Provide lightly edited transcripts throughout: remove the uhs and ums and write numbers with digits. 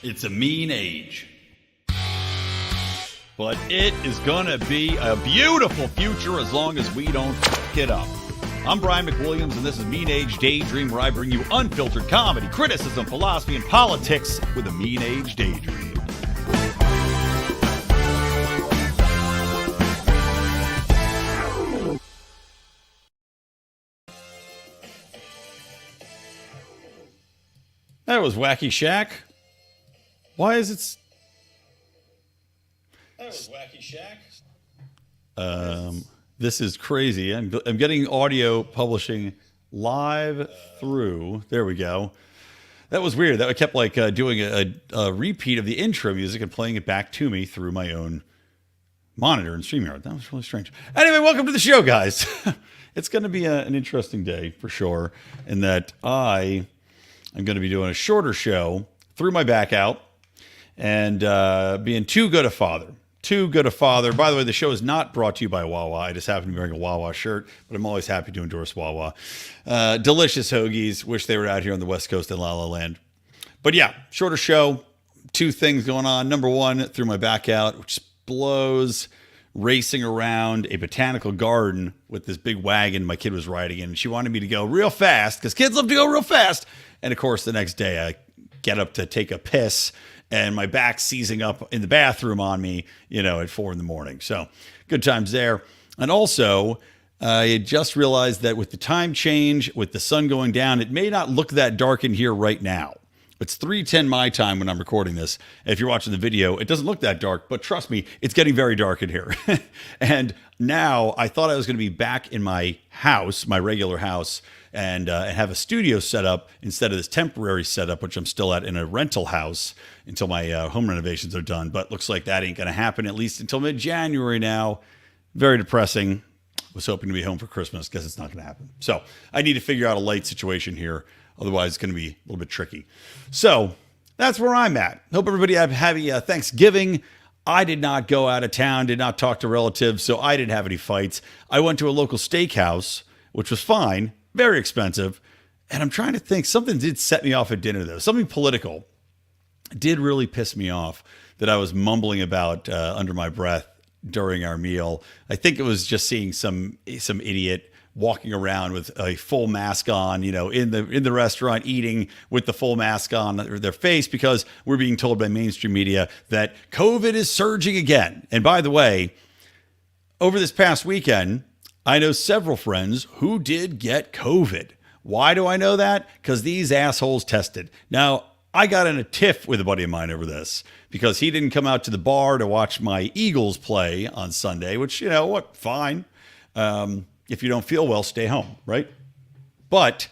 It's a mean age. But it is going to be a beautiful future as long as we don't fuck it up. I'm Brian McWilliams, and this is Mean Age Daydream, where I bring you unfiltered comedy, criticism, philosophy, and politics with a mean age daydream. That was Wacky Shack. Why is it... That was Wacky Shack. This is crazy. I'm getting audio publishing live through. There we go. That was weird. That I kept doing a repeat of the intro music and playing it back to me through my own monitor and StreamYard. That was really strange. Anyway, welcome to the show, guys. It's going to be an interesting day for sure, in that I'm going to be doing a shorter show, threw my back out, and being too good a father. Too good a father. By the way, the show is not brought to you by Wawa. I just happen to be wearing a Wawa shirt, but I'm always happy to endorse Wawa. Delicious hoagies. Wish they were out here on the West Coast in La La Land. But yeah, shorter show. Two things going on. Number one, threw my back out, which blows, racing around a botanical garden with this big wagon my kid was riding in. And she wanted me to go real fast because kids love to go real fast. And of course, the next day I get up to take a piss and my back seizing up in the bathroom on me, at 4 a.m. So good times there. And also, I just realized that with the time change, with the sun going down, it may not look that dark in here right now. It's 3:10 my time when I'm recording this. If you're watching the video, it doesn't look that dark, but trust me, it's getting very dark in here. And now I thought I was going to be back in my house, my regular house, and have a studio set up instead of this temporary setup, which I'm still at in a rental house until my home renovations are done. But looks like that ain't going to happen, at least until mid-January now. Very depressing. Was hoping to be home for Christmas. Guess it's not going to happen. So I need to figure out a light situation here. Otherwise, it's going to be a little bit tricky. So that's where I'm at. Hope everybody have happy Thanksgiving. I did not go out of town, did not talk to relatives, so I didn't have any fights. I went to a local steakhouse, which was fine, very expensive. And I'm trying to think, something did set me off at dinner, though. Something political did really piss me off that I was mumbling about under my breath during our meal. I think it was just seeing some idiot walking around with a full mask on, in the restaurant, eating with the full mask on their face, because we're being told by mainstream media that COVID is surging again. And by the way, over this past weekend, I know several friends who did get COVID. Why do I know that? Because these assholes tested. Now, I got in a tiff with a buddy of mine over this because he didn't come out to the bar to watch my Eagles play on Sunday, which, fine. If you don't feel well, stay home, right? But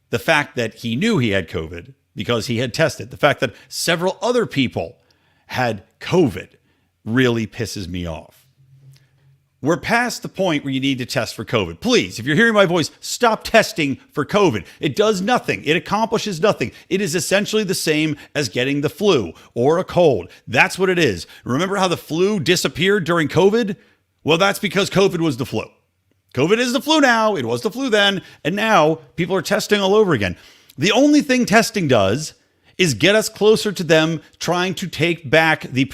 the fact that he knew he had COVID because he had tested, the fact that several other people had COVID really pisses me off. We're past the point where you need to test for COVID. Please, if you're hearing my voice, stop testing for COVID. It does nothing. It accomplishes nothing. It is essentially the same as getting the flu or a cold. That's what it is. Remember how the flu disappeared during COVID? Well, that's because COVID was the flu. COVID is the flu now. It was the flu then. And now people are testing all over again. The only thing testing does is get us closer to them trying to take back the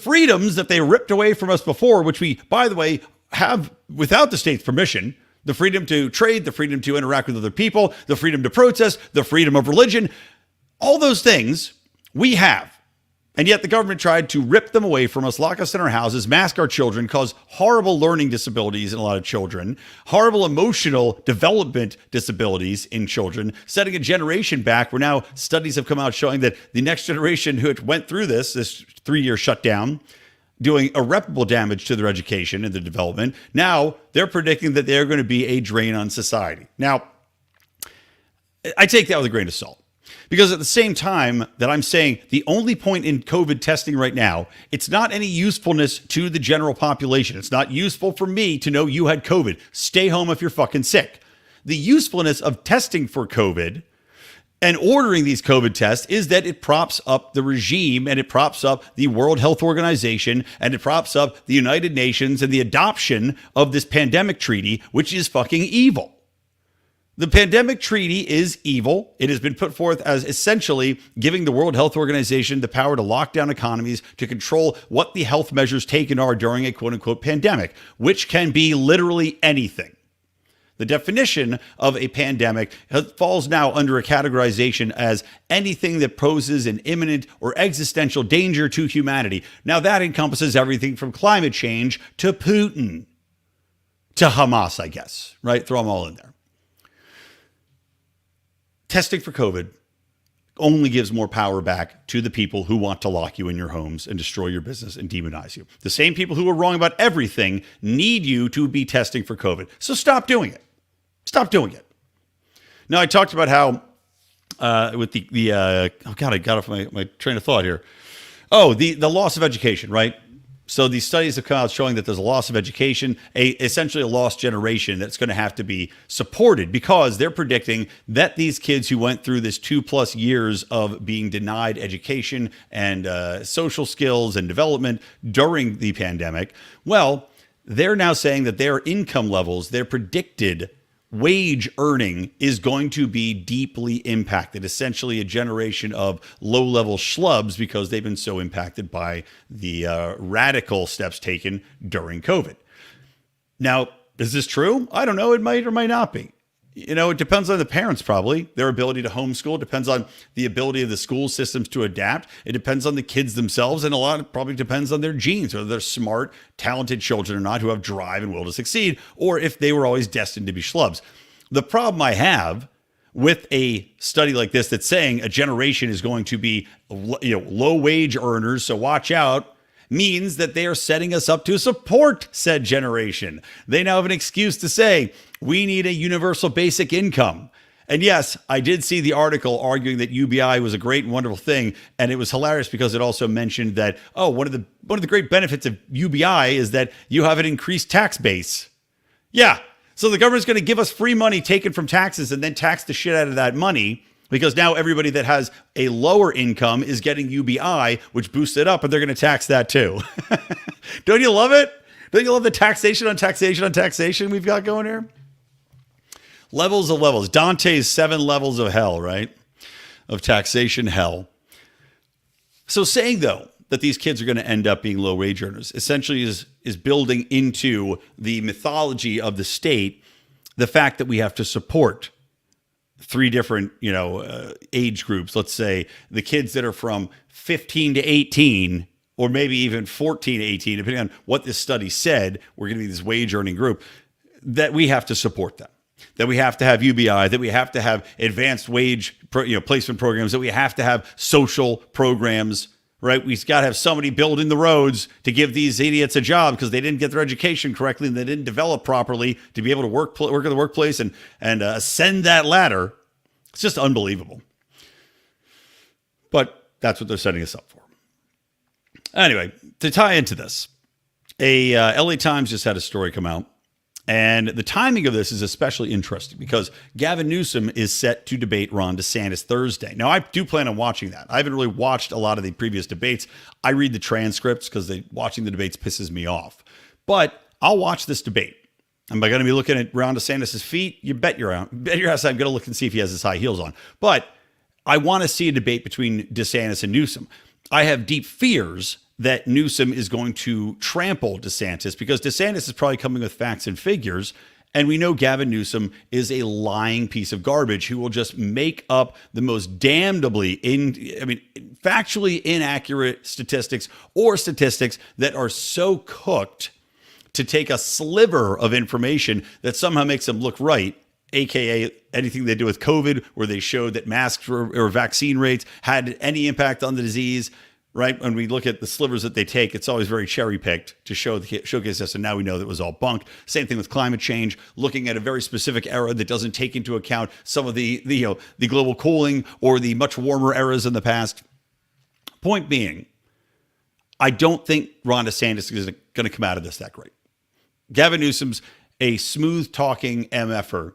freedoms that they ripped away from us before, which we, by the way, have without the state's permission. The freedom to trade, the freedom to interact with other people, the freedom to protest, the freedom of religion. All those things we have. And yet the government tried to rip them away from us, lock us in our houses, mask our children, cause horrible learning disabilities in a lot of children, horrible emotional development disabilities in children, setting a generation back where now studies have come out showing that the next generation who went through this 3-year shutdown, doing irreparable damage to their education and their development, now they're predicting that they're going to be a drain on society. Now, I take that with a grain of salt. Because at the same time that I'm saying the only point in COVID testing right now, it's not any usefulness to the general population. It's not useful for me to know you had COVID. Stay home if you're fucking sick. The usefulness of testing for COVID and ordering these COVID tests is that it props up the regime and it props up the World Health Organization and it props up the United Nations and the adoption of this pandemic treaty, which is fucking evil. The pandemic treaty is evil. It has been put forth as essentially giving the World Health Organization the power to lock down economies, to control what the health measures taken are during a quote unquote pandemic, which can be literally anything. The definition of a pandemic falls now under a categorization as anything that poses an imminent or existential danger to humanity. Now that encompasses everything from climate change to Putin to Hamas, I guess, right? Throw them all in there. Testing for COVID only gives more power back to the people who want to lock you in your homes and destroy your business and demonize you. The same people who are wrong about everything need you to be testing for COVID. So stop doing it. Stop doing it. Now, I talked about how with I got off my train of thought here. Oh, the loss of education, right? So these studies have come out showing that there's a loss of education, essentially a lost generation that's going to have to be supported, because they're predicting that these kids who went through this 2+ years of being denied education and social skills and development during the pandemic, well, they're now saying that their income levels, their predicted wage earning is going to be deeply impacted, essentially a generation of low-level schlubs because they've been so impacted by the radical steps taken during COVID. Now, is this true? I don't know. It might or might not be. You know, it depends on the parents, probably. Their ability to homeschool. It depends on the ability of the school systems to adapt. It depends on the kids themselves. And a lot of probably depends on their genes, whether they're smart, talented children or not, who have drive and will to succeed, or if they were always destined to be schlubs. The problem I have with a study like this that's saying a generation is going to be, low wage earners, so watch out, means that they are setting us up to support said generation. They now have an excuse to say, we need a universal basic income. And yes, I did see the article arguing that UBI was a great and wonderful thing. And it was hilarious because it also mentioned that, one of the great benefits of UBI is that you have an increased tax base. Yeah. So the government's going to give us free money taken from taxes and then tax the shit out of that money, because now everybody that has a lower income is getting UBI, which boosts it up, and they're going to tax that too. Don't you love it? Don't you love the taxation on taxation on taxation we've got going here? Levels of levels. Dante's 7 levels of hell, right? Of taxation hell. So saying, though, that these kids are going to end up being low wage earners essentially is building into the mythology of the state the fact that we have to support 3 different, age groups. Let's say the kids that are from 15 to 18, or maybe even 14 to 18, depending on what this study said, we're going to be this wage earning group, that we have to support them. That we have to have UBI, that we have to have advanced wage placement programs, that we have to have social programs, right? We've got to have somebody building the roads to give these idiots a job because they didn't get their education correctly and they didn't develop properly to be able to work in the workplace and ascend that ladder. It's just unbelievable. But that's what they're setting us up for. Anyway, to tie into this, a LA Times just had a story come out. And the timing of this is especially interesting because Gavin Newsom is set to debate Ron DeSantis Thursday. Now, I do plan on watching that. I haven't really watched a lot of the previous debates. I read the transcripts because watching the debates pisses me off. But I'll watch this debate. Am I going to be looking at Ron DeSantis' feet? You bet your ass I'm going to look and see if he has his high heels on. But I want to see a debate between DeSantis and Newsom. I have deep fears that Newsom is going to trample DeSantis because DeSantis is probably coming with facts and figures. And we know Gavin Newsom is a lying piece of garbage who will just make up the most damnably, factually inaccurate statistics or statistics that are so cooked to take a sliver of information that somehow makes them look right. AKA anything they do with COVID, where they showed that masks or vaccine rates had any impact on the disease. Right? When we look at the slivers that they take, it's always very cherry picked to showcase us. And now we know that it was all bunked. Same thing with climate change, looking at a very specific era that doesn't take into account some of the global cooling or the much warmer eras in the past. Point being, I don't think Ron DeSantis is going to come out of this that great. Gavin Newsom's a smooth talking MFer,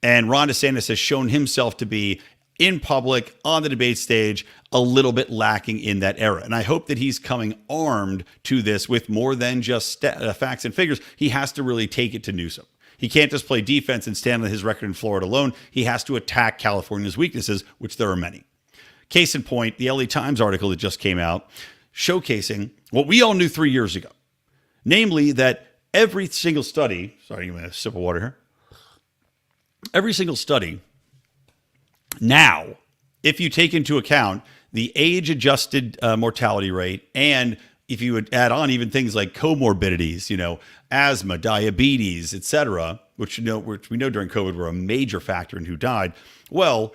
and Ron DeSantis has shown himself to be in public, on the debate stage, a little bit lacking in that era. And I hope that he's coming armed to this with more than just facts and figures. He has to really take it to Newsom. He can't just play defense and stand on his record in Florida alone. He has to attack California's weaknesses, which there are many. Case in point, the LA Times article that just came out showcasing what we all knew 3 years ago, namely that every single study, sorry, I'm going to sip of water here. Every single study now, if you take into account the age-adjusted mortality rate, and if you would add on even things like comorbidities, asthma, diabetes, etc., which we know during COVID were a major factor in who died. Well,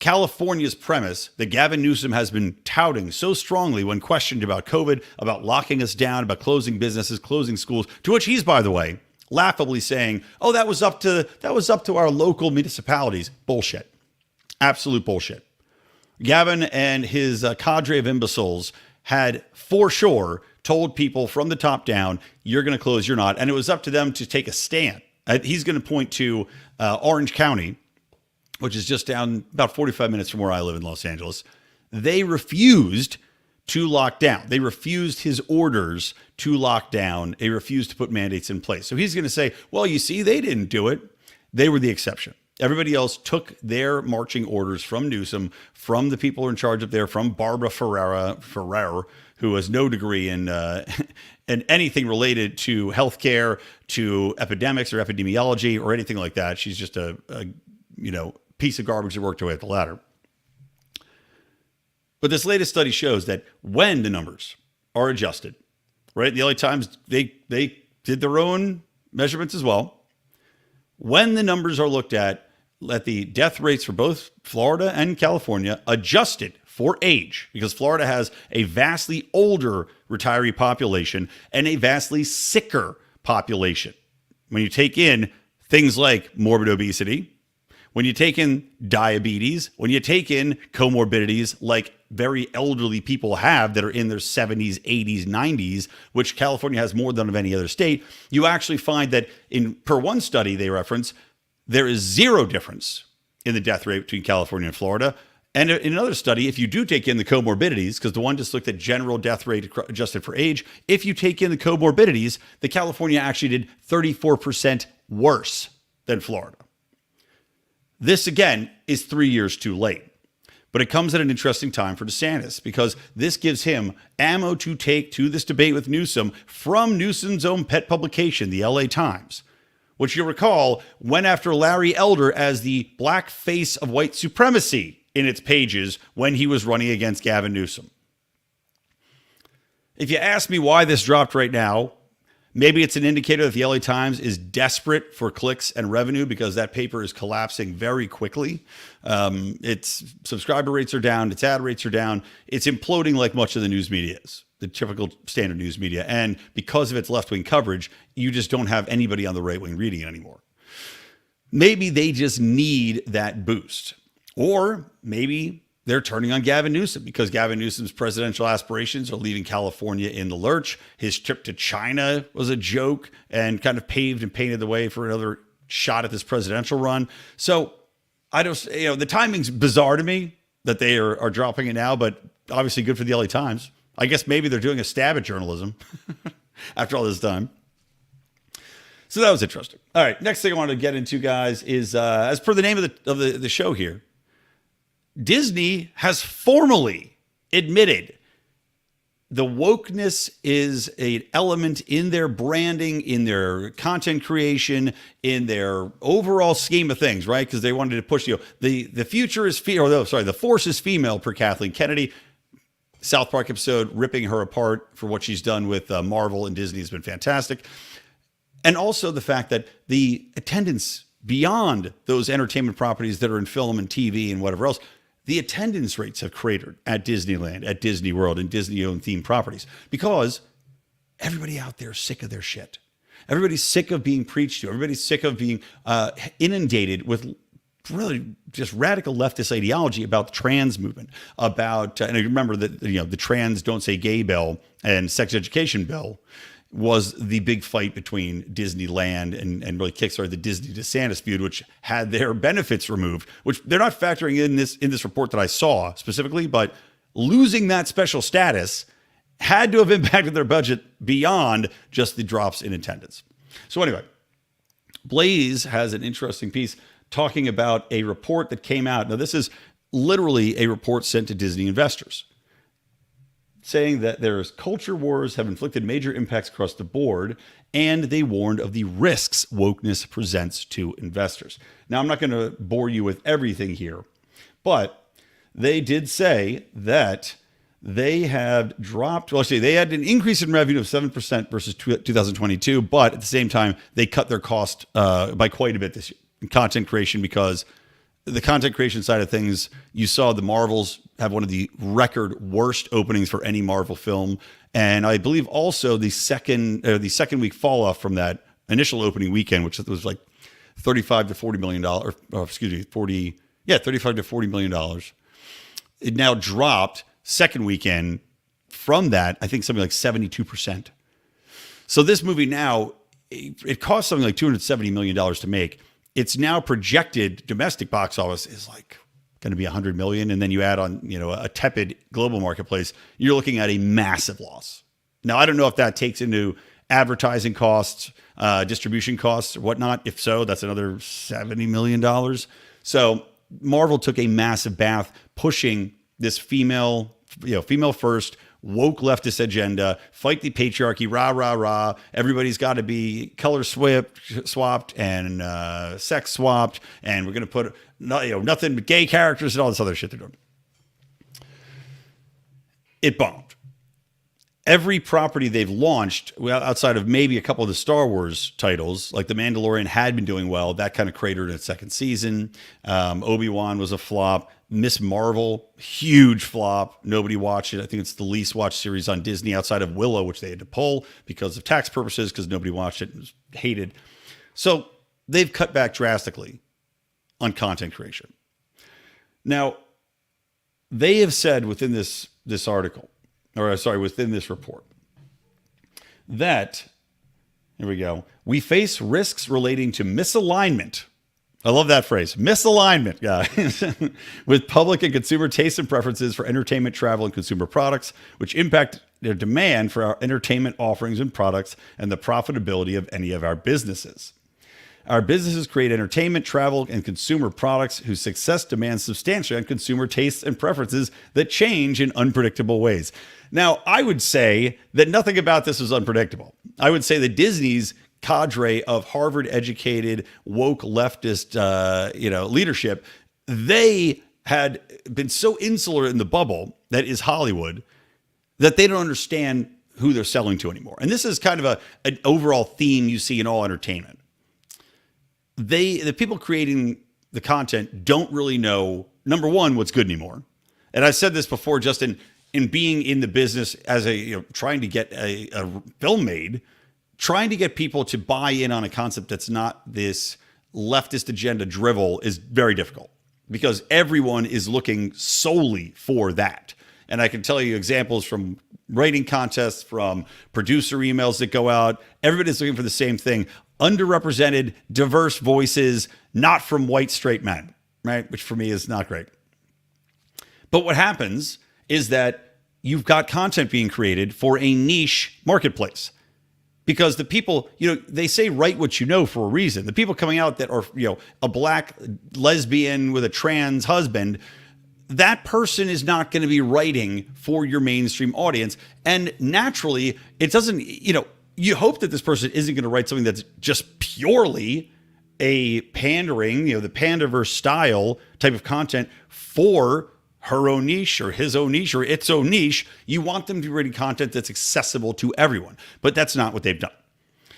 California's premise that Gavin Newsom has been touting so strongly when questioned about COVID, about locking us down, about closing businesses, closing schools, to which he's, by the way, laughably saying, "Oh, that was up to our local municipalities." Bullshit. Absolute bullshit. Gavin and his cadre of imbeciles had for sure told people from the top down, "You're going to close, you're not." And it was up to them to take a stand. He's going to point to Orange County, which is just down about 45 minutes from where I live in Los Angeles. They refused to lock down. They refused his orders to lock down. They refused to put mandates in place. So he's going to say, well, you see, they didn't do it. They were the exception. Everybody else took their marching orders from Newsom, from the people who are in charge up there, from Barbara Ferrer, who has no degree in anything related to healthcare, to epidemics or epidemiology or anything like that. She's just a piece of garbage that worked her way up the ladder. But this latest study shows that when the numbers are adjusted, right? The LA Times, they did their own measurements as well. When the numbers are looked at the death rates for both Florida and California adjusted for age, because Florida has a vastly older retiree population and a vastly sicker population. When you take in things like morbid obesity, when you take in diabetes, when you take in comorbidities like very elderly people have that are in their 70s, 80s, 90s, which California has more than of any other state, you actually find that per one study they reference, there is zero difference in the death rate between California and Florida. And in another study, if you do take in the comorbidities, because the one just looked at general death rate adjusted for age, if you take in the comorbidities, the California actually did 34% worse than Florida. This, again, is 3 years too late. But it comes at an interesting time for DeSantis because this gives him ammo to take to this debate with Newsom from Newsom's own pet publication, the LA Times, which you'll recall went after Larry Elder as the blackface of white supremacy in its pages when he was running against Gavin Newsom. If you ask me why this dropped right now, maybe it's an indicator that the LA Times is desperate for clicks and revenue because that paper is collapsing very quickly. Its subscriber rates are down. Its ad rates are down. It's imploding like much of the news media is, the typical standard news media. And because of its left-wing coverage, you just don't have anybody on the right wing reading it anymore. Maybe they just need that boost. Or maybe they're turning on Gavin Newsom because Gavin Newsom's presidential aspirations are leaving California in the lurch. His trip to China was a joke and kind of paved and painted the way for another shot at this presidential run. So I don't, the timing's bizarre to me that they are dropping it now, but obviously good for the LA Times. I guess maybe they're doing a stab at journalism after all this time. So that was interesting. All right, next thing I wanted to get into, guys, is as per the name of the show here, Disney has formally admitted the wokeness is an element in their branding, in their content creation, in their overall scheme of things, right? Because they wanted to push, the future is the force is female per Kathleen Kennedy. South Park episode ripping her apart for what she's done with Marvel and Disney has been fantastic. And also the fact that the attendance beyond those entertainment properties that are in film and TV and whatever else, the attendance rates have cratered at Disneyland, at Disney World, and Disney-owned themed properties because everybody out there is sick of their shit. Everybody's sick of being preached to. Everybody's sick of being inundated with really just radical leftist ideology about the trans movement, about, and I remember that, the trans don't say gay bill and sex education bill was the big fight between Disneyland and really kickstarted the Disney DeSantis feud, which had their benefits removed, which they're not factoring in this report that I saw specifically, but losing that special status had to have impacted their budget beyond just the drops in attendance. So anyway, Blaze has an interesting piece talking about a report that came out. Now, this is literally a report sent to Disney investors, saying that there's culture wars have inflicted major impacts across the board, and they warned of the risks wokeness presents to investors. Now, I'm not going to bore you with everything here, but they did say that they have dropped, well, actually, they had an increase in revenue of 7% versus 2022, but at the same time, they cut their cost by quite a bit this year in content creation, because the content creation side of things, you saw the Marvels have one of the record worst openings for any Marvel film. And I believe also the second week fall off from that initial opening weekend, which was like $35 to $40 million, $35 to $40 million. It now dropped second weekend from that, I think something like 72%. So this movie now, it cost something like $270 million to make. It's now projected domestic box office is like going to be 100 million. And then you add on, a tepid global marketplace, you're looking at a massive loss. Now, I don't know if that takes into advertising costs, distribution costs or whatnot. If so, that's another $70 million. So Marvel took a massive bath pushing this female first woke leftist agenda, fight the patriarchy, rah, rah, rah. Everybody's got to be color swapped and sex swapped. And we're going to put nothing but gay characters and all this other shit they're doing. It bombed. Every property they've launched, well, outside of maybe a couple of the Star Wars titles, like The Mandalorian had been doing well. That kind of cratered in its second season. Obi-Wan was a flop. Miss Marvel, huge flop. Nobody watched it. I think it's the least watched series on Disney outside of Willow, which they had to pull because of tax purposes, because nobody watched it and was hated. So they've cut back drastically on content creation. Now, they have said within this article, within this report, that, here we go, we face risks relating to misalignment. I love that phrase, misalignment, guys, with public and consumer tastes and preferences for entertainment, travel, and consumer products, which impact their demand for our entertainment offerings and products and the profitability of any of our businesses. Our businesses create entertainment, travel, and consumer products whose success demands substantially on consumer tastes and preferences that change in unpredictable ways. Now, I would say that nothing about this was unpredictable. I would say that Disney's cadre of Harvard-educated, woke leftist, leadership, they had been so insular in the bubble that is Hollywood that they don't understand who they're selling to anymore. And this is kind of an overall theme you see in all entertainment. The people creating the content don't really know, number one, what's good anymore. And I've said this before, just in being in the business as trying to get a film made, trying to get people to buy in on a concept that's not this leftist agenda drivel is very difficult, because everyone is looking solely for that. And I can tell you examples from writing contests, from producer emails that go out. Everybody's looking for the same thing: underrepresented, diverse voices, not from white straight men, right? Which for me is not great. But what happens is that you've got content being created for a niche marketplace. Because the people, they say write what you know for a reason. The people coming out that are, a black lesbian with a trans husband, that person is not going to be writing for your mainstream audience. And naturally, it doesn't, you hope that this person isn't going to write something that's just purely a pandering, the Pandaverse style type of content for her own niche or his own niche or its own niche. You want them to be writing content that's accessible to everyone, but that's not what they've done.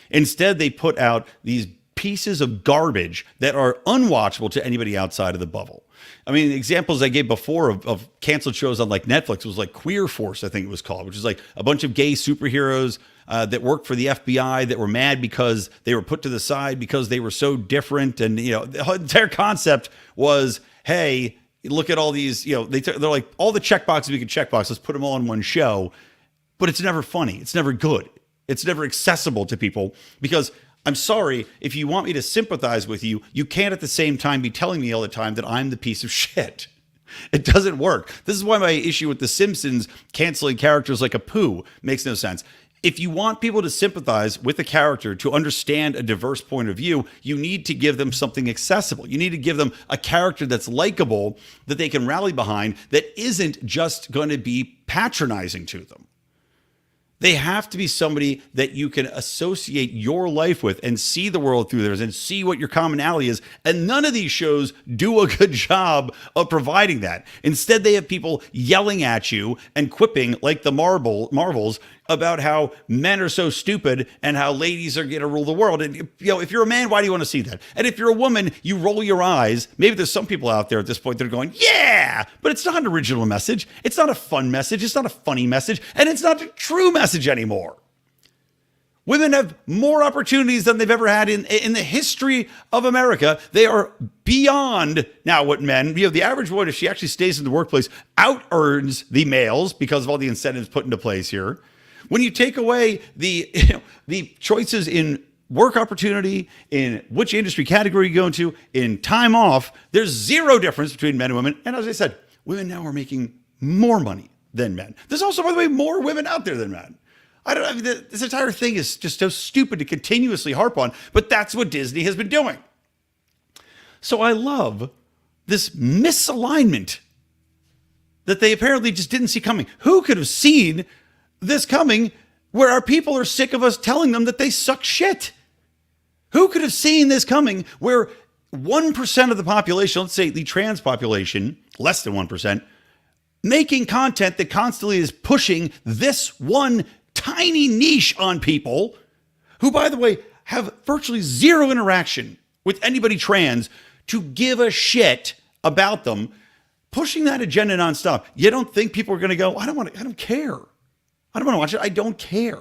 Instead, they put out these pieces of garbage that are unwatchable to anybody outside of the bubble. I mean, examples I gave before of canceled shows on like Netflix was like Queer Force, I think it was called, which is like a bunch of gay superheroes that worked for the FBI that were mad because they were put to the side because they were so different. And, the entire concept was, hey, look at all these, they're like, all the checkboxes we can checkbox, let's put them all in one show. But it's never funny. It's never good. It's never accessible to people, because I'm sorry, if you want me to sympathize with you, you can't at the same time be telling me all the time that I'm the piece of shit. It doesn't work. This is why my issue with The Simpsons canceling characters like Apu makes no sense. If you want people to sympathize with a character, to understand a diverse point of view, you need to give them something accessible. You need to give them a character that's likable, that they can rally behind, that isn't just going to be patronizing to them. They have to be somebody that you can associate your life with and see the world through theirs and see what your commonality is. And none of these shows do a good job of providing that. Instead, they have people yelling at you and quipping like the Marvels about how men are so stupid and how ladies are going to rule the world. And, you know, if you're a man, why do you want to see that? And if you're a woman, you roll your eyes. Maybe there's some people out there at this point that are going, yeah, but it's not an original message. It's not a fun message. It's not a funny message. And it's not a true message anymore. Women have more opportunities than they've ever had in the history of America. They are beyond now what men, the average woman, if she actually stays in the workplace, out-earns the males because of all the incentives put into place here. When you take away the choices in work opportunity, in which industry category you go into, in time off, there's zero difference between men and women. And as I said, women now are making more money than men. There's also, by the way, more women out there than men. This entire thing is just so stupid to continuously harp on, but that's what Disney has been doing. So I love this misalignment that they apparently just didn't see coming. Who could have seen this coming, where our people are sick of us telling them that they suck shit? Who could have seen this coming, where 1% of the population, let's say the trans population, less than 1%, making content that constantly is pushing this one tiny niche on people who, by the way, have virtually zero interaction with anybody trans to give a shit about them, pushing that agenda nonstop. You don't think people are going to go, I don't care. I don't want to watch it. I don't care.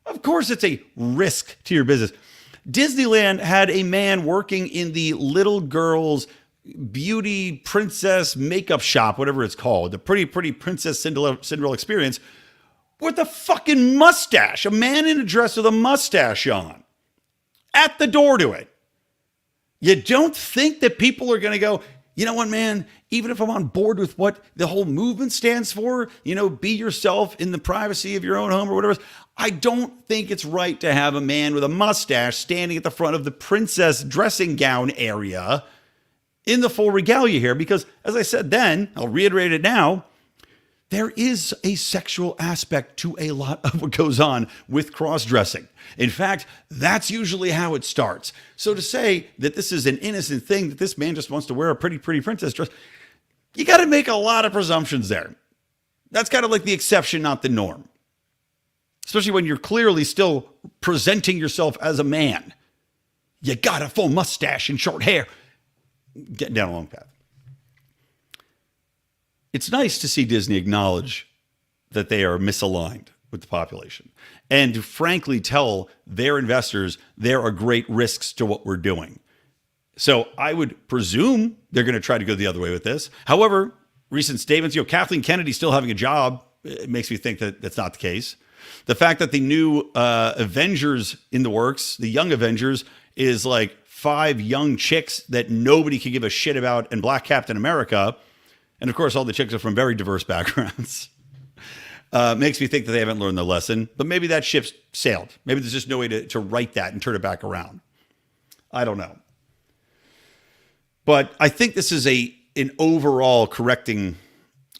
Of course, it's a risk to your business. Disneyland had a man working in the little girl's beauty princess makeup shop, whatever it's called, the pretty princess Cinderella experience, with a fucking mustache, a man in a dress with a mustache on, at the door to it. You don't think that people are going to go, you know what, man, even if I'm on board with what the whole movement stands for, be yourself in the privacy of your own home or whatever, I don't think it's right to have a man with a mustache standing at the front of the princess dressing gown area in the full regalia here, because as I said then, I'll reiterate it now, there is a sexual aspect to a lot of what goes on with cross-dressing. In fact, that's usually how it starts. So to say that this is an innocent thing, that this man just wants to wear a pretty princess dress, you got to make a lot of presumptions there. That's kind of like the exception, not the norm. Especially when you're clearly still presenting yourself as a man. You got a full mustache and short hair. Getting down a long path. It's nice to see Disney acknowledge that they are misaligned with the population and to frankly tell their investors there are great risks to what we're doing. So I would presume they're going to try to go the other way with this. However, recent statements, Kathleen Kennedy still having a job, it makes me think that that's not the case. The fact that the new Avengers in the works, the young Avengers, is like 5 young chicks that nobody could give a shit about, and Black Captain America. And of course, all the chicks are from very diverse backgrounds. Makes me think that they haven't learned the lesson. But maybe that ship's sailed. Maybe there's just no way to right that and turn it back around. I don't know. But I think this is an overall correcting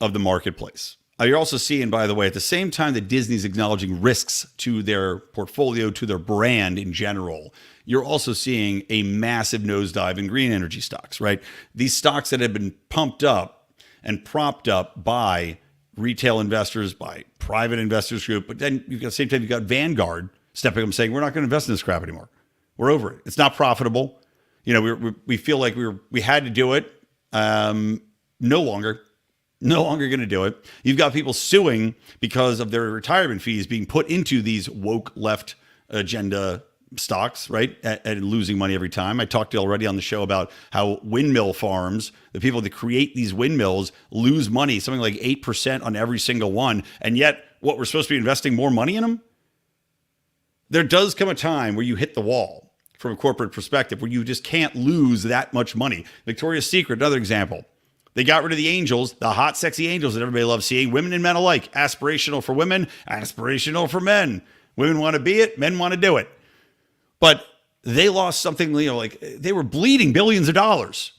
of the marketplace. You're also seeing, by the way, at the same time that Disney's acknowledging risks to their portfolio, to their brand in general, you're also seeing a massive nosedive in green energy stocks, right? These stocks that have been pumped up and propped up by retail investors, by private investors group. But then at the same time, you've got Vanguard stepping up and saying, we're not going to invest in this crap anymore. We're over it. It's not profitable. We feel like we had to do it. No longer going to do it. You've got people suing because of their retirement fees being put into these woke left agenda stocks, right? And losing money every time. I talked already on the show about how windmill farms, the people that create these windmills, lose money, something like 8% on every single one. And yet, what, we're supposed to be investing more money in them? There does come a time where you hit the wall from a corporate perspective, where you just can't lose that much money. Victoria's Secret, another example. They got rid of the angels, the hot, sexy angels that everybody loves seeing. Women and men alike. Aspirational for women, aspirational for men. Women want to be it, men want to do it. But they lost something, like they were bleeding billions of dollars.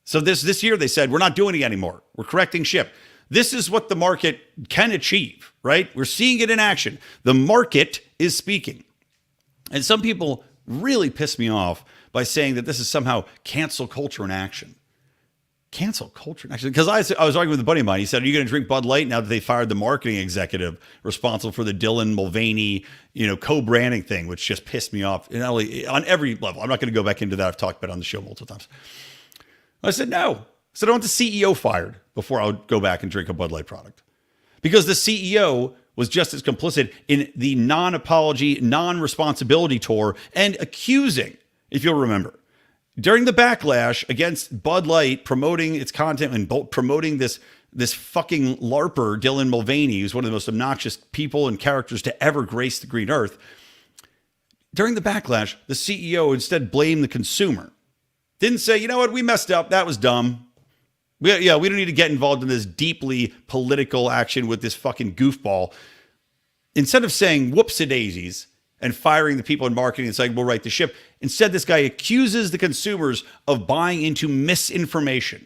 So this year they said, we're not doing it anymore. We're correcting ship. This is what the market can achieve, right? We're seeing it in action. The market is speaking. And some people really piss me off by saying that this is somehow cancel culture in action. Cancel culture in action? Because I was arguing with a buddy of mine. He said, are you going to drink Bud Light now that they fired the marketing executive responsible for the Dylan Mulvaney, co-branding thing, which just pissed me off on every level. I'm not going to go back into that. I've talked about it on the show multiple times. I said, no. I said, I want the CEO fired before I would go back and drink a Bud Light product. Because the CEO was just as complicit in the non-apology, non-responsibility tour and accusing, if you'll remember, during the backlash against Bud Light promoting its content and promoting this fucking LARPer, Dylan Mulvaney, who's one of the most obnoxious people and characters to ever grace the green earth. During the backlash, the CEO instead blamed the consumer. Didn't say, you know what, we messed up. That was dumb. We don't need to get involved in this deeply political action with this fucking goofball. Instead of saying whoopsie-daisies and firing the people in marketing and saying, we'll right the ship, instead this guy accuses the consumers of buying into misinformation.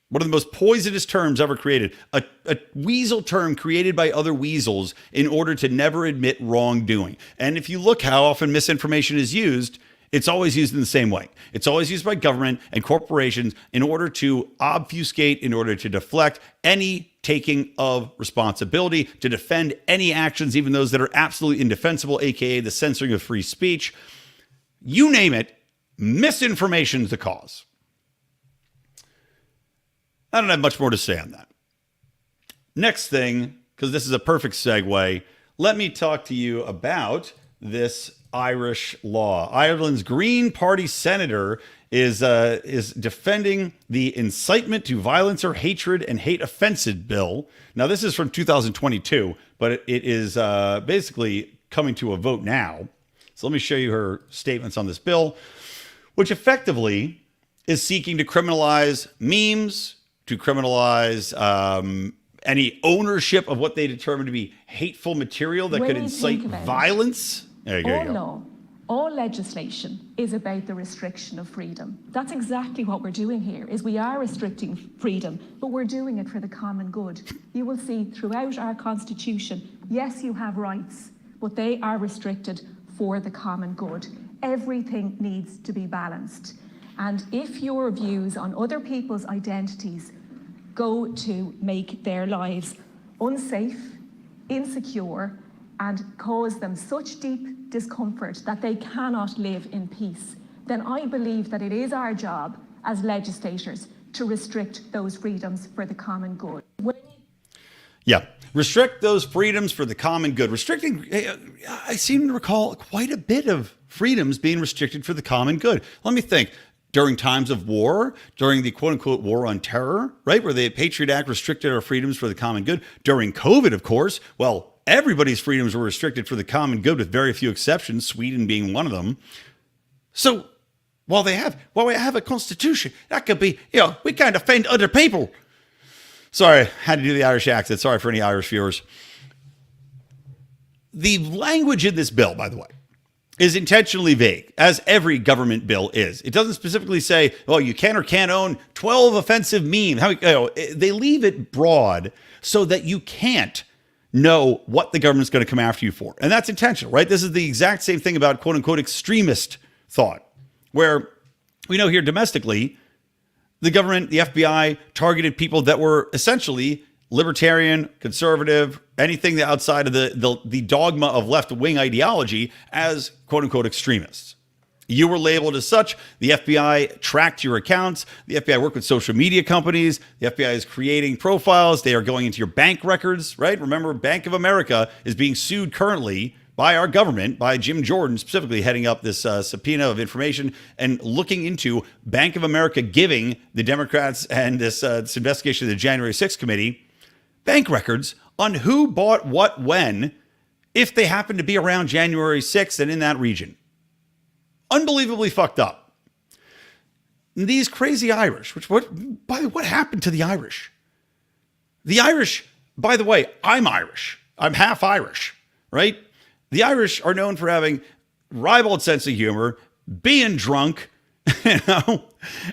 One of the most poisonous terms ever created. A weasel term created by other weasels in order to never admit wrongdoing. And if you look how often misinformation is used, it's always used in the same way. It's always used by government and corporations in order to obfuscate, in order to deflect any taking of responsibility, to defend any actions, even those that are absolutely indefensible, aka the censoring of free speech. You name it, misinformation is the cause. I don't have much more to say on that. Next thing, because this is a perfect segue, let me talk to you about this Irish law. Ireland's Green Party senator is defending the incitement to violence or hatred and hate offences bill. Now, this is from 2022, but it is basically coming to a vote now. So let me show you her statements on this bill, which effectively is seeking to criminalize memes, to criminalize any ownership of what they determine to be hateful material that could incite violence. There you go. No. All legislation is about the restriction of freedom. That's exactly what we're doing here, is we are restricting freedom, but we're doing it for the common good. You will see throughout our constitution, yes, you have rights, but they are restricted for the common good. Everything needs to be balanced. And if your views on other people's identities go to make their lives unsafe, insecure, and cause them such deep discomfort that they cannot live in peace, then I believe that it is our job as legislators to restrict those freedoms for the common good. Yeah, restrict those freedoms for the common good. Restricting, I seem to recall quite a bit of freedoms being restricted for the common good. Let me think. During times of war, during the quote-unquote war on terror, right, where the Patriot Act restricted our freedoms for the common good. During COVID, of course, well, everybody's freedoms were restricted for the common good with very few exceptions, Sweden being one of them. So while we have a constitution, that could be, we can't offend other people. Sorry, I had to do the Irish accent. Sorry for any Irish viewers. The language in this bill, by the way, is intentionally vague, as every government bill is. It doesn't specifically say, well, you can or can't own 12 offensive memes. They leave it broad so that you can't know what the government's going to come after you for. And that's intentional, right? This is the exact same thing about quote unquote extremist thought, where we know here domestically, the government, the FBI targeted people that were essentially libertarian, conservative, anything outside of the dogma of left-wing ideology as quote unquote extremists. You were labeled as such. The FBI tracked your accounts. The FBI worked with social media companies. The FBI is creating profiles. They are going into your bank records, right? Remember, Bank of America is being sued currently by our government, by Jim Jordan specifically heading up this subpoena of information and looking into Bank of America giving the Democrats and this investigation of the January 6th committee bank records on who bought what when, if they happen to be around January 6th and in that region. Unbelievably fucked up. these crazy Irish, what happened to the Irish? The Irish, by the way, I'm Irish. I'm half Irish, right? The Irish are known for having ribald sense of humor, being drunk,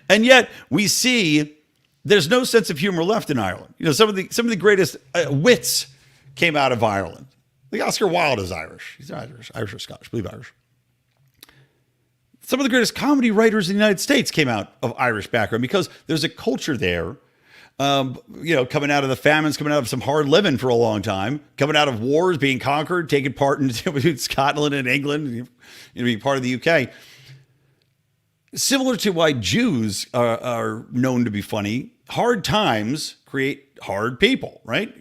and yet we see there's no sense of humor left in Ireland. Some of the greatest wits came out of Ireland. Like Oscar Wilde is Irish. He's Irish or Scottish, I believe Irish. Some of the greatest comedy writers in the United States came out of Irish background because there's a culture there, coming out of the famines, coming out of some hard living for a long time, coming out of wars, being conquered, taking part in Scotland and England, being part of the UK. Similar to why Jews are known to be funny, hard times create hard people, right?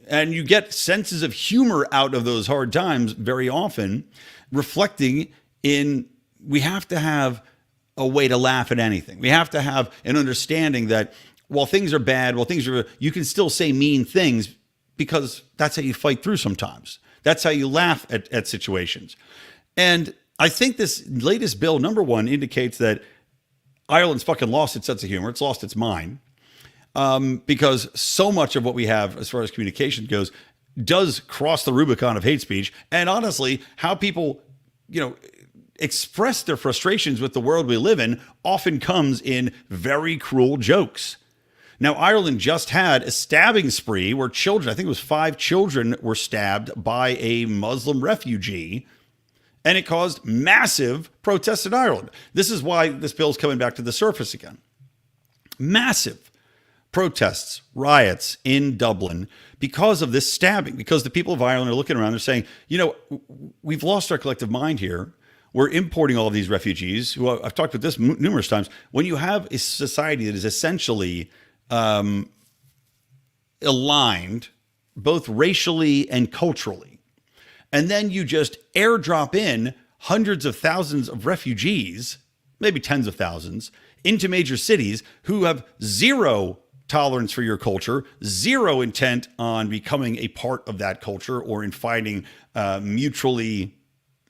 And you get senses of humor out of those hard times very often, reflecting in we have to have a way to laugh at anything. We have to have an understanding that while things are bad, you can still say mean things because that's how you fight through sometimes. That's how you laugh at situations. And I think this latest bill, number one, indicates that Ireland's fucking lost its sense of humor. It's lost its mind. Because so much of what we have as far as communication goes does cross the Rubicon of hate speech. And honestly, how people, express their frustrations with the world we live in often comes in very cruel jokes. Now, Ireland just had a stabbing spree where children, I think it was 5 children, were stabbed by a Muslim refugee, and it caused massive protests in Ireland. This is why this bill is coming back to the surface again. Massive protests, riots in Dublin because of this stabbing, because the people of Ireland are looking around, they're saying, we've lost our collective mind here. We're importing all of these refugees who I've talked about this numerous times. When you have a society that is essentially aligned both racially and culturally, and then you just airdrop in hundreds of thousands of refugees, maybe tens of thousands, into major cities who have zero tolerance for your culture, zero intent on becoming a part of that culture or in finding mutually,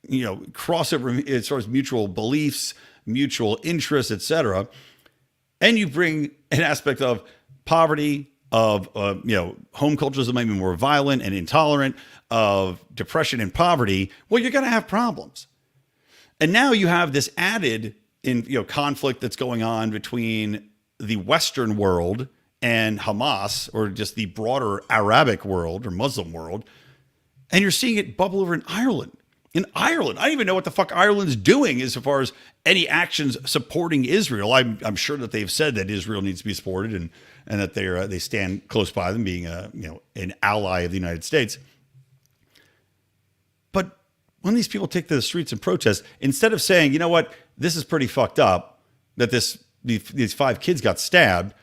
crossover as far as mutual beliefs, mutual interests, etc. And you bring an aspect of poverty, of home cultures that might be more violent and intolerant, of depression and poverty. Well, you're going to have problems. And now you have this added conflict that's going on between the Western world and Hamas, or just the broader Arabic world or Muslim world. And you're seeing it bubble over in Ireland. In Ireland, I don't even know what the fuck Ireland's doing as far as any actions supporting Israel. I'm sure that they've said that Israel needs to be supported and that they stand close by them, being an ally of the United States. But when these people take to the streets and protest, instead of saying, you know what, this is pretty fucked up that these 5 kids got stabbed,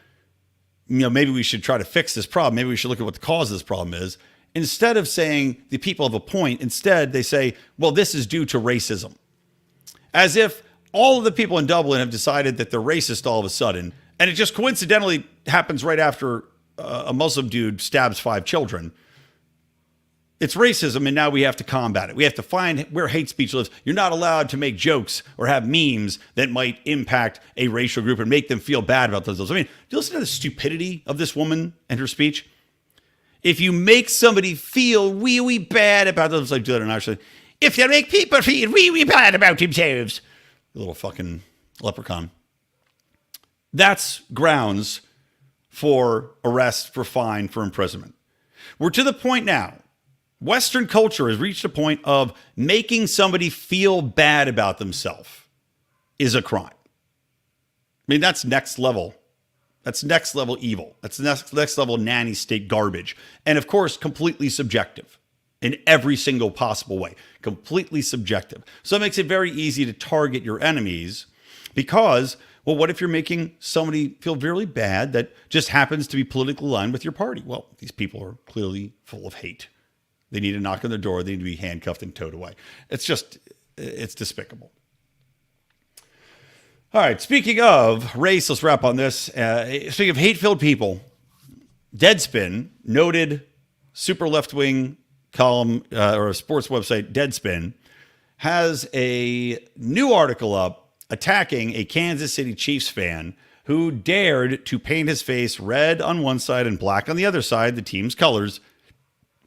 maybe we should try to fix this problem. Maybe we should look at what the cause of this problem is. Instead of saying the people have a point, instead they say, well, this is due to racism. As if all of the people in Dublin have decided that they're racist all of a sudden. And it just coincidentally happens right after a Muslim dude stabs 5 children. It's racism, and now we have to combat it. We have to find where hate speech lives. You're not allowed to make jokes or have memes that might impact a racial group and make them feel bad about themselves. I mean, do you listen to the stupidity of this woman and her speech? If you make somebody feel wee bad about themselves, like do it in Irish, if you make people feel wee bad about themselves, a little fucking leprechaun. That's grounds for arrest, for fine, for imprisonment. We're to the point now. Western culture has reached a point of making somebody feel bad about themselves is a crime. I mean, that's next level. That's next level evil. That's next level nanny state garbage. And of course, completely subjective in every single possible way. Completely subjective. So it makes it very easy to target your enemies because, well, what if you're making somebody feel really bad that just happens to be politically aligned with your party? Well, these people are clearly full of hate. They need to knock on the door. They need to be handcuffed and towed away. It's despicable. All right, speaking of race, let's wrap on this. Speaking of hate-filled people, Deadspin, noted super left-wing column or a sports website, Deadspin, has a new article up attacking a Kansas City Chiefs fan who dared to paint his face red on one side and black on the other side, the team's colors,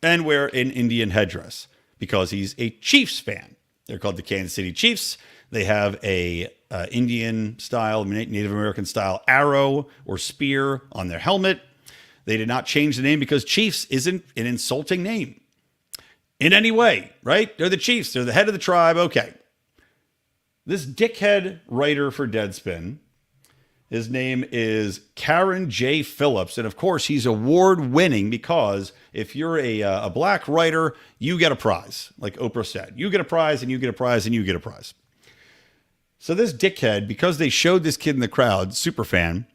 and wear an Indian headdress because he's a Chiefs fan. They're called the Kansas City Chiefs. They have a Indian style, Native American style arrow or spear on their helmet. They did not change the name because Chiefs isn't an insulting name in any way, right? They're the Chiefs. They're the head of the tribe. Okay. This dickhead writer for Deadspin, his name is Karen J. Phillips. And of course, he's award winning because if you're a black writer, you get a prize. Like Oprah said, you get a prize and you get a prize and you get a prize. So this dickhead, because they showed this kid in the crowd, super fan,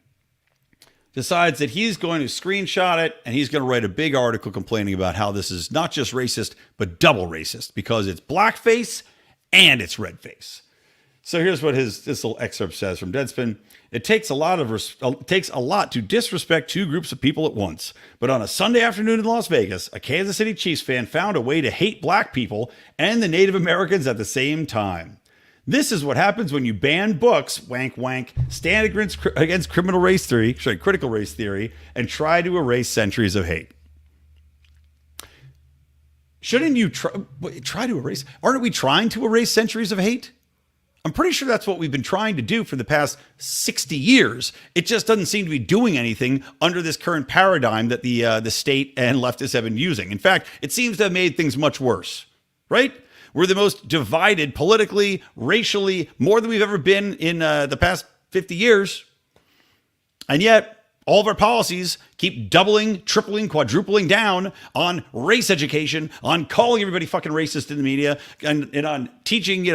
decides that he's going to screenshot it and he's going to write a big article complaining about how this is not just racist, but double racist because it's blackface and it's redface. So here's what this little excerpt says from Deadspin. It takes a lot to disrespect two groups of people at once. But on a Sunday afternoon in Las Vegas, a Kansas City Chiefs fan found a way to hate black people and the Native Americans at the same time. This is what happens when you ban books, wank wank, stand against critical race theory, and try to erase centuries of hate. Shouldn't you try to erase? Aren't we trying to erase centuries of hate? I'm pretty sure that's what we've been trying to do for the past 60 years. It just doesn't seem to be doing anything under this current paradigm that the state and leftists have been using. In fact, it seems to have made things much worse, right? We're the most divided politically, racially, more than we've ever been in the past 50 years. And yet, all of our policies keep doubling, tripling, quadrupling down on race education, on calling everybody fucking racist in the media, and on teaching,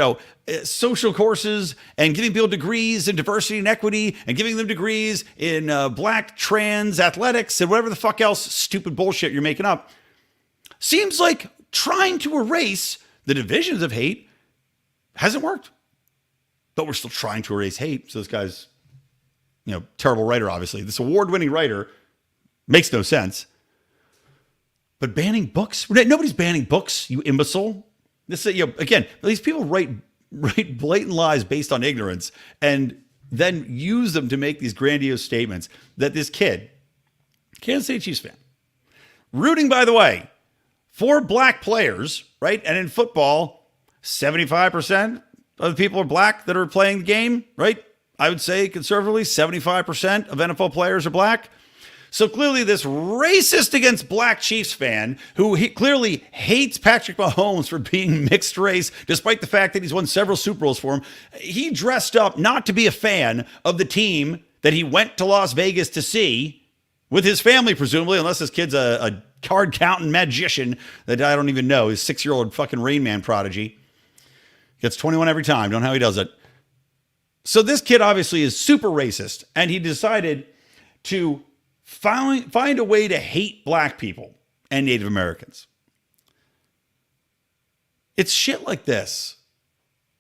social courses and giving people degrees in diversity and equity and giving them degrees in black trans athletics and whatever the fuck else stupid bullshit you're making up. Seems like trying to erase the divisions of hate hasn't worked. But we're still trying to erase hate. So this guy's, terrible writer, obviously. This award-winning writer makes no sense. But banning books? Nobody's banning books, you imbecile. This, again, these people write blatant lies based on ignorance and then use them to make these grandiose statements that this kid, Kansas City Chiefs fan, rooting, by the way, for black players, right? And in football, 75% of the people are black that are playing the game, right? I would say conservatively, 75% of NFL players are black. So clearly this racist against black Chiefs fan who clearly hates Patrick Mahomes for being mixed race, despite the fact that he's won several Super Bowls for him, he dressed up not to be a fan of the team that he went to Las Vegas to see with his family, presumably, unless this kid's a card counting magician that I don't even know. He's 6-year-old fucking Rain Man prodigy. Gets 21 every time. Don't know how he does it. So this kid obviously is super racist, and he decided to find a way to hate black people and Native Americans. It's shit like this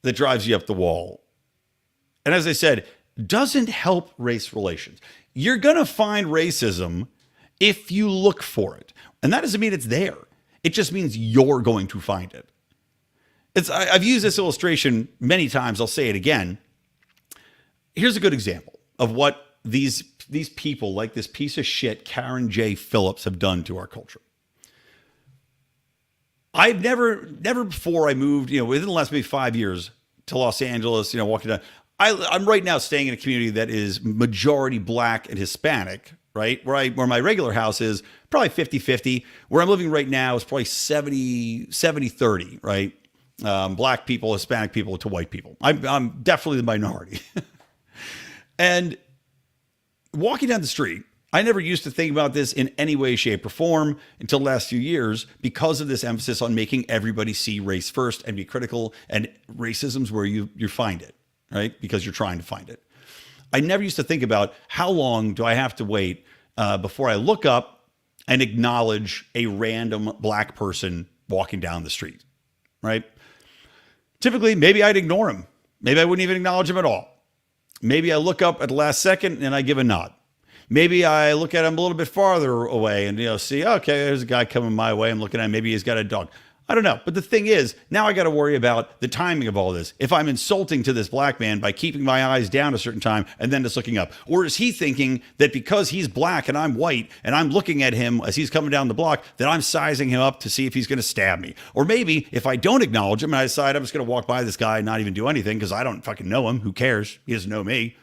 that drives you up the wall. And as I said, doesn't help race relations. You're going to find racism if you look for it. And that doesn't mean it's there. It just means you're going to find it. I've used this illustration many times. I'll say it again. Here's a good example of what these people, like this piece of shit Karen J. Phillips, have done to our culture. I've never before I moved, within the last maybe 5 years to Los Angeles, walking down. I'm right now staying in a community that is majority black and Hispanic, right? Where my regular house is probably 50-50. Where I'm living right now is probably 70-30, right? Black people, Hispanic people to white people. I'm definitely the minority. And walking down the street, I never used to think about this in any way, shape, or form until the last few years because of this emphasis on making everybody see race first and be critical, and racism's where you find it, right? Because you're trying to find it. I never used to think about how long do I have to wait before I look up and acknowledge a random black person walking down the street, right? Typically, maybe I'd ignore him. Maybe I wouldn't even acknowledge him at all. Maybe I look up at the last second and I give a nod. Maybe I look at him a little bit farther away and see, okay, there's a guy coming my way. I'm looking at him. Maybe he's got a dog. I don't know. But the thing is, now I got to worry about the timing of all this. If I'm insulting to this black man by keeping my eyes down a certain time and then just looking up, or is he thinking that because he's black and I'm white and I'm looking at him as he's coming down the block, that I'm sizing him up to see if he's going to stab me? Or maybe if I don't acknowledge him and I decide I'm just going to walk by this guy and not even do anything because I don't fucking know him. Who cares? He doesn't know me.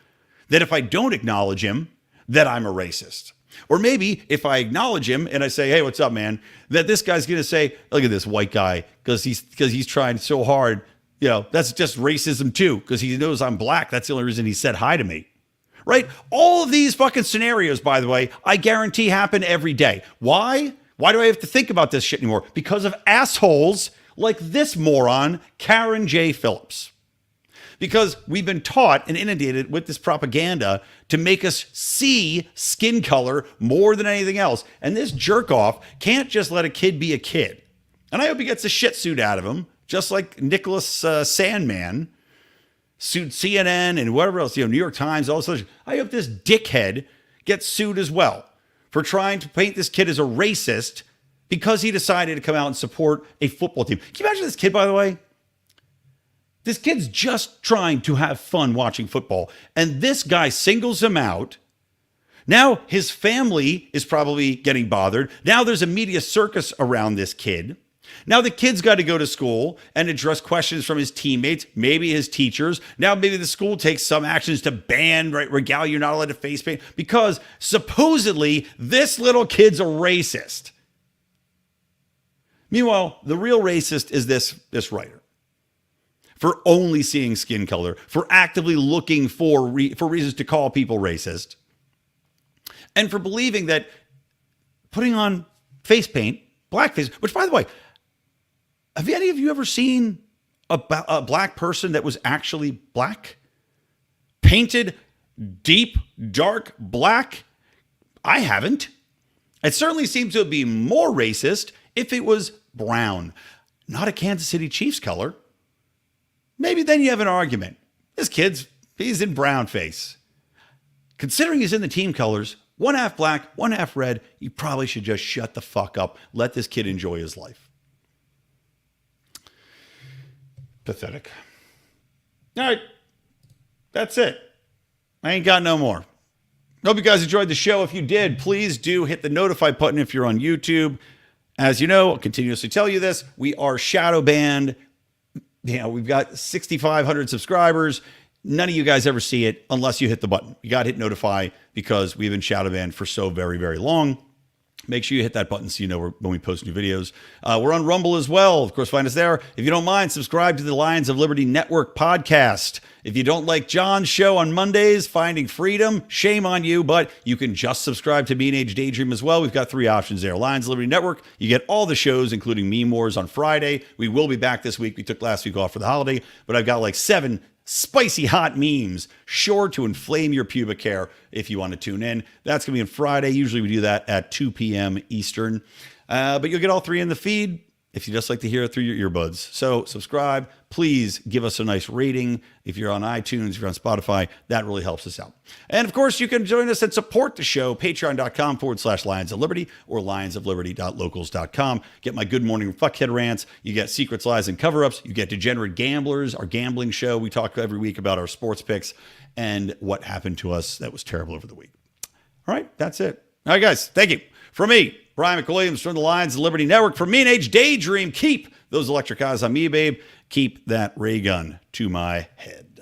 That if I don't acknowledge him, that I'm a racist. Or maybe if I acknowledge him and I say, hey, what's up, man? That this guy's going to say, look at this white guy because he's trying so hard. You know, that's just racism too because he knows I'm black. That's the only reason he said hi to me. Right? All of these fucking scenarios, by the way, I guarantee happen every day. Why? Why do I have to think about this shit anymore? Because of assholes like this moron, Karen J. Phillips. Because we've been taught and inundated with this propaganda to make us see skin color more than anything else. And this jerk off can't just let a kid be a kid. And I hope he gets a shit suit out of him, just like Nicholas Sandman sued CNN and whatever else, New York Times, all this other shit. I hope this dickhead gets sued as well for trying to paint this kid as a racist because he decided to come out and support a football team. Can you imagine this kid, by the way? This kid's just trying to have fun watching football, and this guy singles him out. Now his family is probably getting bothered. Now there's a media circus around this kid. Now the kid's got to go to school and address questions from his teammates, maybe his teachers. Now maybe the school takes some actions to ban regalia. You're not allowed to face paint because supposedly this little kid's a racist. Meanwhile, the real racist is this writer. For only seeing skin color, for actively looking for reasons to call people racist, and for believing that putting on face paint, blackface, which, by the way, have any of you ever seen a black person that was actually black? Painted deep, dark black? I haven't. It certainly seems to be more racist if it was brown, not a Kansas City Chiefs color. Maybe then you have an argument. This he's in brown face. Considering he's in the team colors, one half black, one half red, you probably should just shut the fuck up. Let this kid enjoy his life. Pathetic. All right. That's it. I ain't got no more. Hope you guys enjoyed the show. If you did, please do hit the notify button if you're on YouTube. As you know, I'll continuously tell you this. We are shadow banned. We've got 6,500 subscribers. None of you guys ever see it unless you hit the button. You got to hit notify because we've been shadow banned for so very, very long. Make sure you hit that button so you know when we post new videos. We're on Rumble as well. Of course, find us there. If you don't mind, subscribe to the Lions of Liberty Network podcast. If you don't like John's show on Mondays, Finding Freedom, shame on you, but you can just subscribe to Mean Age Daydream as well. We've got 3 options there. Lions of Liberty Network, you get all the shows, including Meme Wars on Friday. We will be back this week. We took last week off for the holiday, but I've got like 7 spicy hot memes, sure to inflame your pubic hair if you want to tune in. That's going to be on Friday. Usually we do that at 2 p.m. Eastern. But you'll get all 3 in the feed if you just like to hear it through your earbuds. So subscribe. Please give us a nice rating. If you're on iTunes, if you're on Spotify, that really helps us out. And of course, you can join us and support the show, patreon.com/Lions of Liberty or lionsofliberty.locals.com. Get my Good Morning Fuckhead rants. You get Secrets, Lies, and Cover-Ups. You get Degenerate Gamblers, our gambling show. We talk every week about our sports picks and what happened to us that was terrible over the week. All right, that's it. All right, guys, thank you. For me, Brian McWilliams from the Lions of Liberty Network. For Mean Age Daydream, keep those electric eyes on me, babe. Keep that ray gun to my head.